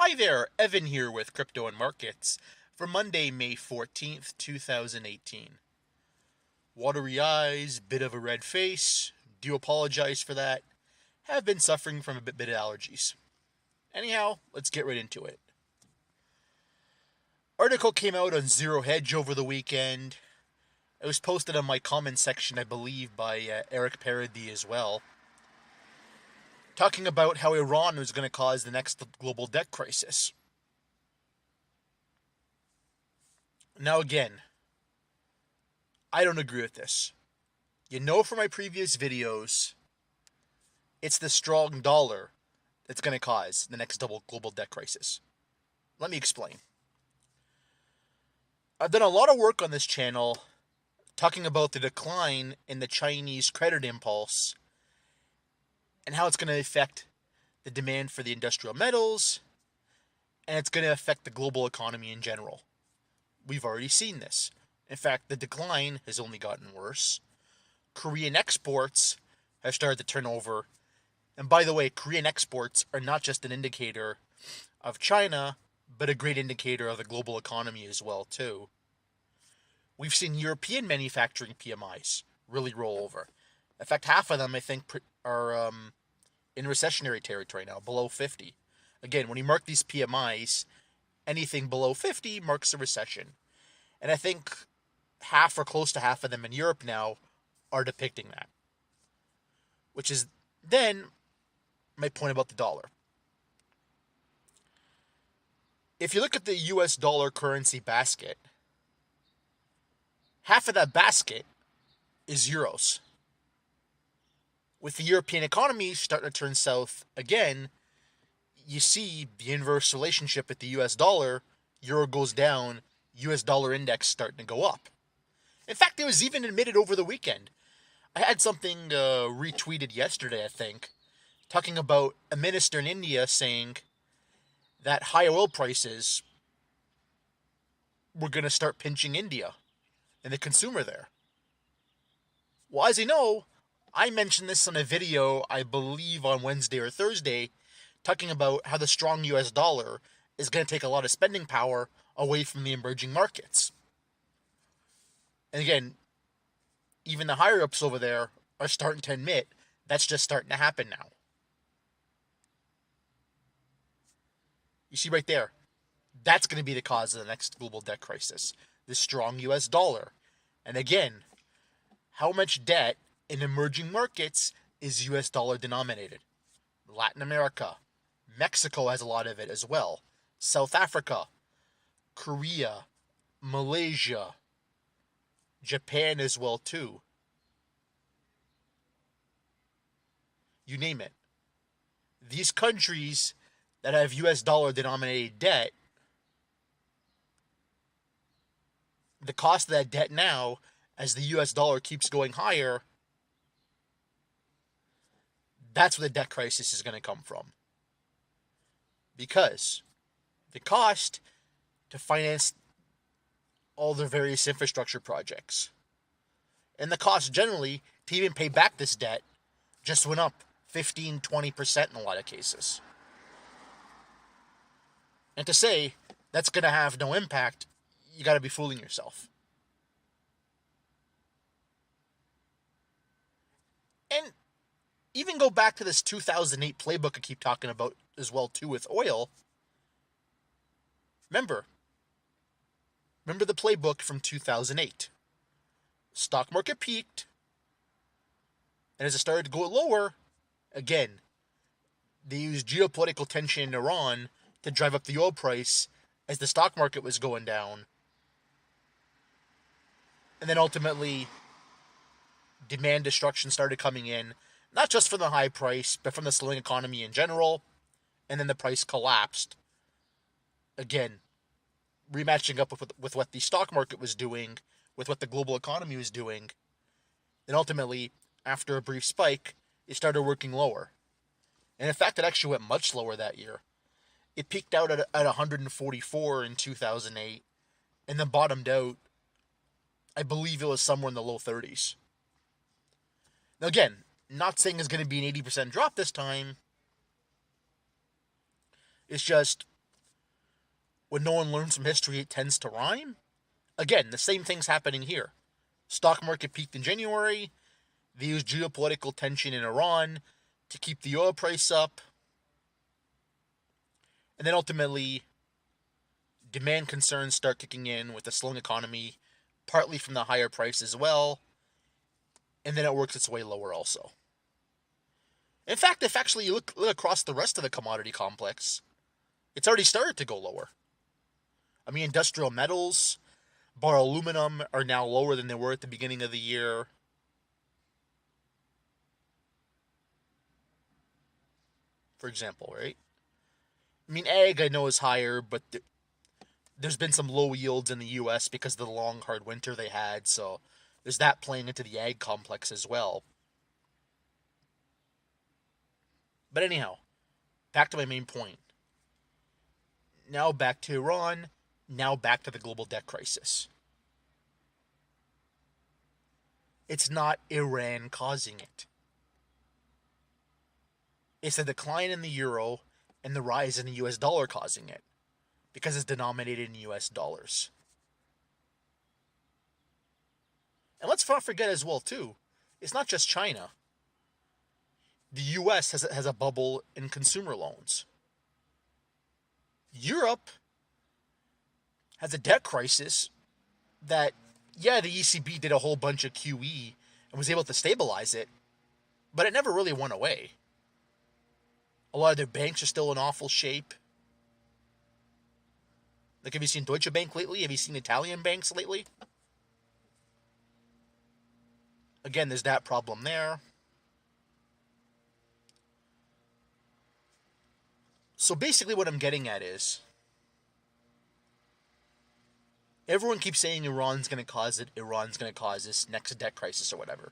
Hi there, Evan here with Crypto and Markets for Monday, May 14th, 2018. Watery eyes, bit of a red face. Do apologize for that. Have been suffering from a bit of allergies. Anyhow, let's get right into it. Article came out on Zero Hedge over the weekend. It was posted on my comment section, I believe, by Eric Parody as well. Talking about how Iran was going to cause the next global debt crisis. Now again, I don't agree with this. You know from my previous videos, it's the strong dollar that's going to cause the next global debt crisis. Let me explain. I've done a lot of work on this channel talking about the decline in the Chinese credit impulse and how it's going to affect the demand for the industrial metals, and it's going to affect the global economy in general. We've already seen this. In fact, the decline has only gotten worse. Korean exports have started to turn over. And by the way, Korean exports are not just an indicator of China, but a great indicator of the global economy as well, too. We've seen European manufacturing PMIs really roll over. In fact, half of them, I think, are in recessionary territory now, below 50. Again, when you mark these PMIs, anything below 50 marks a recession. And I think half or close to half of them in Europe now are depicting that. Which is then my point about the dollar. If you look at the US dollar currency basket, half of that basket is euros. With the European economy starting to turn south again, you see the inverse relationship with the US dollar. Euro goes down, US dollar index starting to go up. In fact, it was even admitted over the weekend. I had something retweeted yesterday, I think, talking about a minister in India saying that high oil prices were going to start pinching India and the consumer there. Well, as you know, I mentioned this on a video, I believe on Wednesday or Thursday, talking about how the strong US dollar is going to take a lot of spending power away from the emerging markets. And again, even the higher ups over there are starting to admit that's just starting to happen now. You see right there, that's going to be the cause of the next global debt crisis, the strong US dollar. And again, how much debt in emerging markets is US dollar denominated? Latin America, Mexico has a lot of it as well, South Africa, Korea, Malaysia, Japan as well too. You name it. These countries that have US dollar denominated debt, the cost of that debt now, as the US dollar keeps going higher, that's where the debt crisis is going to come from. Because the cost to finance all their various infrastructure projects, and the cost generally to even pay back this debt, just went up 15-20% in a lot of cases. And to say that's going to have no impact, you got to be fooling yourself. And even go back to this 2008 playbook I keep talking about as well too with oil. Remember the playbook from 2008. Stock market peaked, and as it started to go lower, again, they used geopolitical tension in Iran to drive up the oil price as the stock market was going down. And then ultimately, demand destruction started coming in, not just from the high price, but from the slowing economy in general. And then the price collapsed. Again, rematching up with what the stock market was doing, with what the global economy was doing. And ultimately, after a brief spike, it started working lower. And in fact, it actually went much lower that year. It peaked out at 144 in 2008, and then bottomed out, I believe it was somewhere in the low 30s. Now again, not saying it's going to be an 80% drop this time. It's just when no one learns from history, it tends to rhyme. Again, the same thing's happening here. Stock market peaked in January. They used geopolitical tension in Iran to keep the oil price up. And then ultimately, demand concerns start kicking in with the slowing economy, partly from the higher price as well. And then it works its way lower also. In fact, if actually you look across the rest of the commodity complex, it's already started to go lower. I mean, industrial metals, bar aluminum, are now lower than they were at the beginning of the year. For example, right? I mean, ag I know is higher, but there's been some low yields in the U.S. because of the long, hard winter they had, so there's that playing into the ag complex as well. But anyhow, back to my main point. Now back to Iran, now back to the global debt crisis. It's not Iran causing it. It's the decline in the euro and the rise in the US dollar causing it, because it's denominated in US dollars. And let's not forget as well, too, it's not just China. The US has a bubble in consumer loans. Europe has a debt crisis that, yeah, the ECB did a whole bunch of QE and was able to stabilize it, but it never really went away. A lot of their banks are still in awful shape. Like, have you seen Deutsche Bank lately? Have you seen Italian banks lately? Again, there's that problem there. So basically what I'm getting at is, everyone keeps saying Iran's going to cause it, Iran's going to cause this next debt crisis or whatever.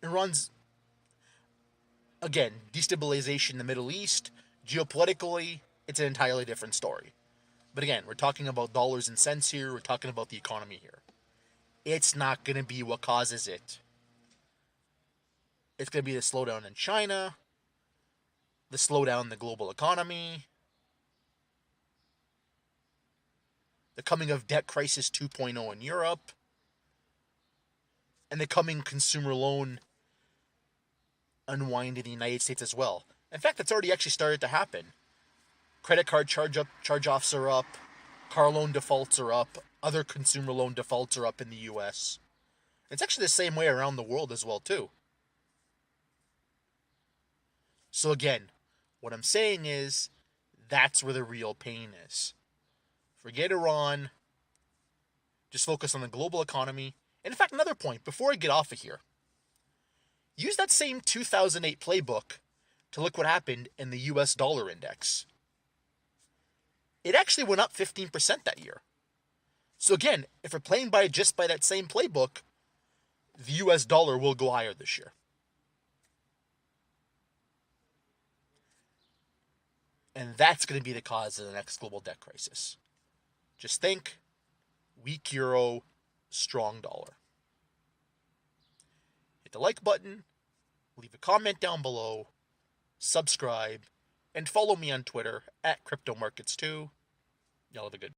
Iran's, again, destabilization in the Middle East, geopolitically, it's an entirely different story. But again, we're talking about dollars and cents here, we're talking about the economy here. It's not going to be what causes it. It's going to be the slowdown in China, the slowdown in the global economy, the coming of debt crisis 2.0 in Europe, and the coming consumer loan unwind in the United States as well. In fact, that's already actually started to happen. Credit card charge-offs are up, car loan defaults are up, other consumer loan defaults are up in the US. It's actually the same way around the world as well, too. So again, what I'm saying is, that's where the real pain is. Forget Iran. Just focus on the global economy. And in fact, another point, before I get off of here, use that same 2008 playbook to look what happened in the US dollar index. It actually went up 15% that year. So again, if we're playing just by that same playbook, the US dollar will go higher this year. And that's going to be the cause of the next global debt crisis. Just think, weak euro, strong dollar. Hit the like button, leave a comment down below, subscribe, and follow me on Twitter at CryptoMarkets2. Y'all have a good